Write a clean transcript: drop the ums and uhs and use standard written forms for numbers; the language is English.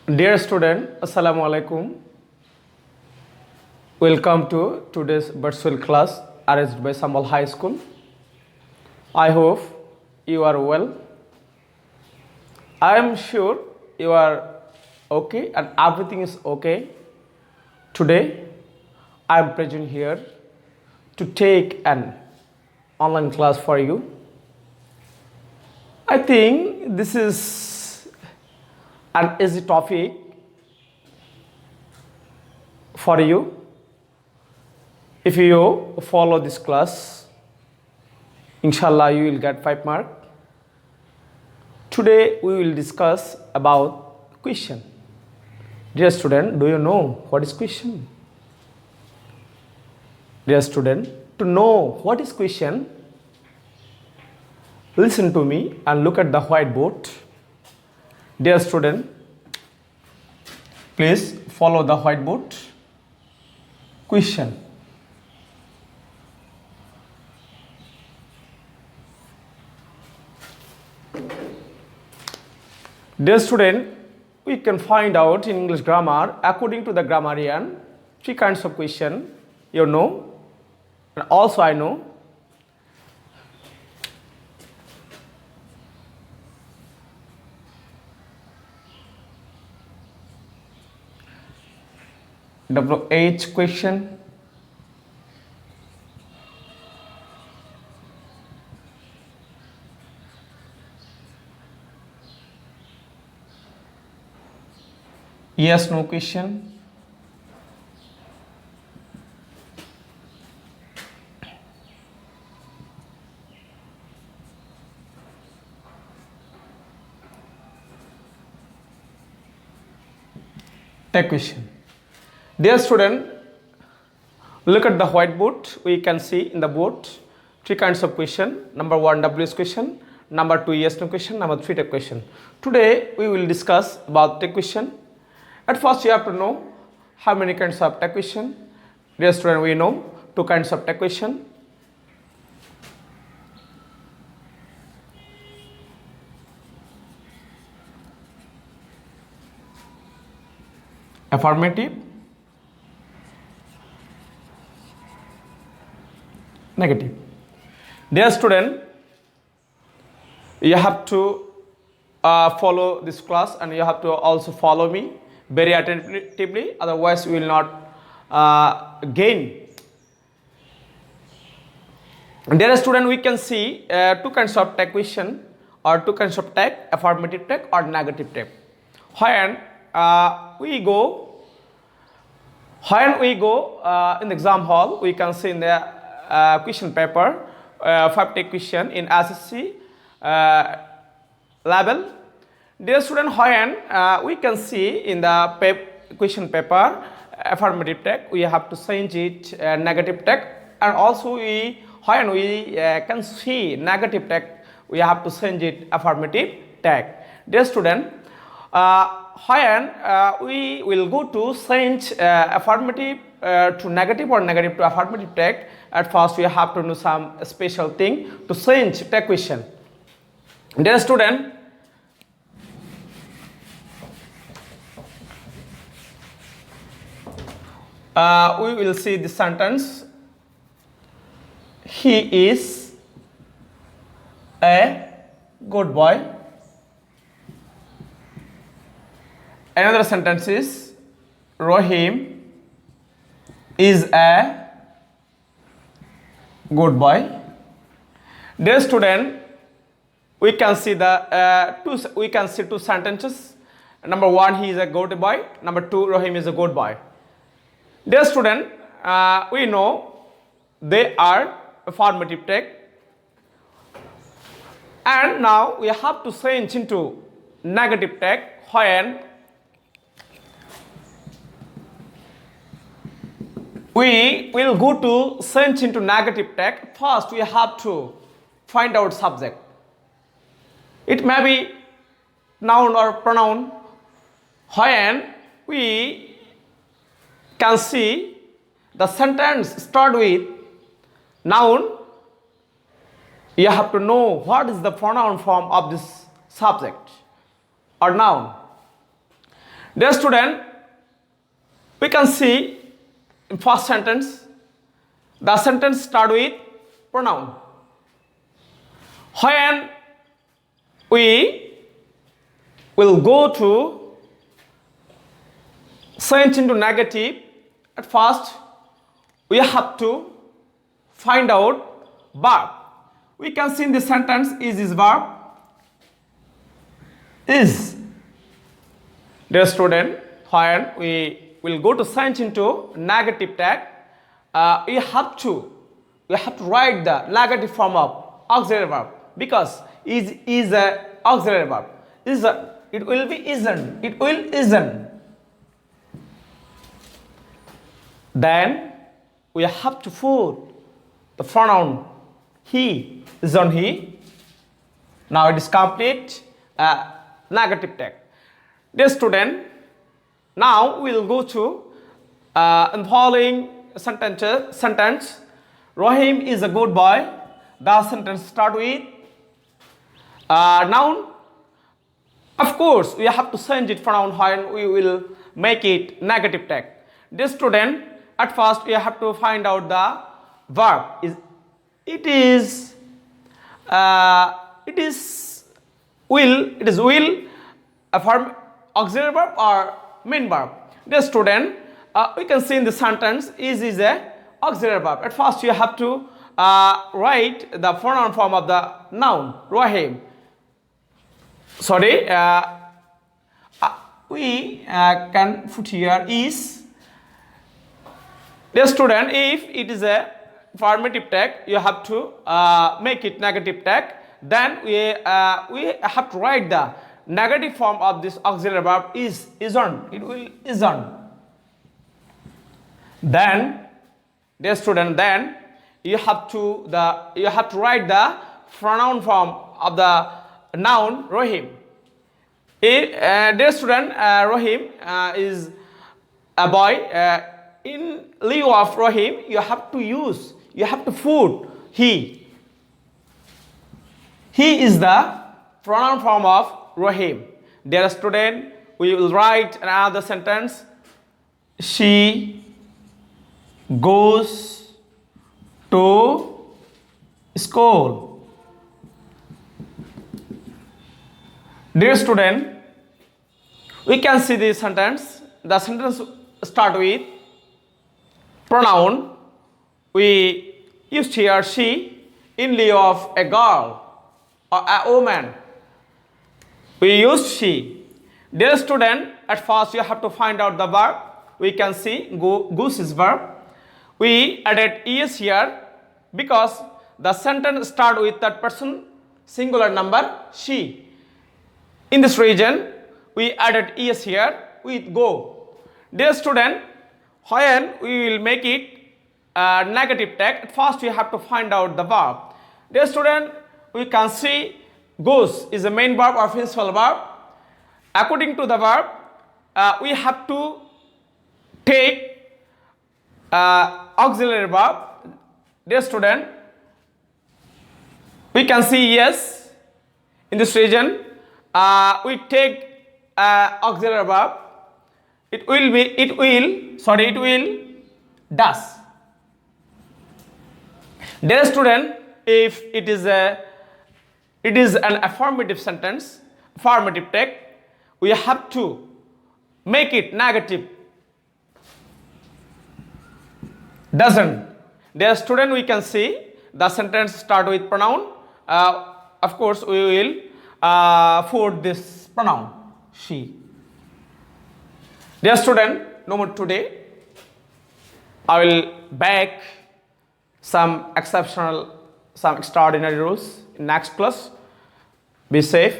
Dear student, Assalamu alaikum. Welcome to today's virtual class arranged by Sambal High School. I hope you are well. I am sure you are okay and everything is okay. Today, I am present here to take an online class for you. I think this is an easy topic for you. If you follow this class, inshallah you will get 5 marks. Today we will discuss about question. Dear student, do you know what is question? Dear student, to know what is question, listen to me and look at the whiteboard. Dear student, please follow the whiteboard. Question. Dear student, we can find out in English grammar, according to the grammarian, 3 kinds of question. You know, and also I know. WH question, yes no question, tag question. Dear student, look at the whiteboard. We can see in the board 3 kinds of question. Number 1 WH question, number 2 yes no question, number 3 tag question. Today we will discuss about tag question. At first you have to know how many kinds of tag question. Dear student, we know 2 kinds of tag question. Affirmative, negative. Dear student, you have to follow this class and you have to also follow me very attentively, otherwise we will not gain. Dear student, we can see 2 kinds of tag question or 2 kinds of tag, affirmative tag or negative tag. When we go in the exam hall, we can see in the question paper 5 tag question in SSC level. Dear student, when we can see in the question paper affirmative tag, we have to change it negative tag, and also when we can see negative tag, we have to change it affirmative tag. Dear student, when we will go to change affirmative to negative or negative to affirmative tag, at first we have to know some special thing to change tag question. Dear student, we will see the sentence. He is a good boy. Another sentence is Rahim is a good boy. Dear student, we can see the 2 sentences. Number 1, he is a good boy. Number 2, Rahim is a good boy. Dear student, we know they are affirmative tag, and now we have to change into negative tag. When we will go to change into negative tag, first we have to find out subject. It may be noun or pronoun. When we can see the sentence start with noun, you have to know what is the pronoun form of this subject or noun. Dear student, we can see in first sentence, the sentence start with pronoun. When we will go to change into negative, at first we have to find out verb. We can see in this sentence is verb is. Dear student, when we will go to change into negative tag, we have to write the negative form of auxiliary verb, because is a auxiliary verb. It will be isn't. It will isn't. Then we have to put the pronoun he, isn't he. Now it is complete negative tag. Dear student, now we will go to in following sentence. Rahim is a good boy. The sentence start with noun. Of course, we have to change it pronoun when we will make it negative tag. Dear student, at first we have to find out the verb. It is will a form auxiliary verb or main verb. Dear student, we can see in the sentence is a auxiliary verb. At first you have to write the pronoun form of the noun Rahim. Sorry, we can put here is. Dear student, if it is a affirmative tag, you have to make it negative tag. Then we have to write the negative form of this auxiliary verb isn't. It will isn't. Then, dear student, then you have to write the pronoun form of the noun Rahim. Dear student, Rahim is a boy. In lieu of Rahim, you have to put he. He is the pronoun form of Rahim. Dear student, we will write another sentence. She goes to school. Dear student, we can see this sentence. The sentence start with pronoun. We used here she in lieu of a girl or a woman. We use she. Dear student, at first you have to find out the verb. We can see goose is verb. We added es here because the sentence start with third person singular number she. In this region, we added es here with go. Dear student, when we will make it negative tag, at first we have to find out the verb. Dear student, we can see goes is the main verb or principal verb. According to the verb, we have to take auxiliary verb. Dear student, we can see yes. In this region, we take auxiliary verb. It will does. Dear student, if it is an affirmative sentence, affirmative tag, we have to make it negative. Doesn't. Dear student, we can see the sentence start with pronoun. Of course, we will put this pronoun she. Dear student, no more today. I will back some extraordinary rules in next class. Be safe.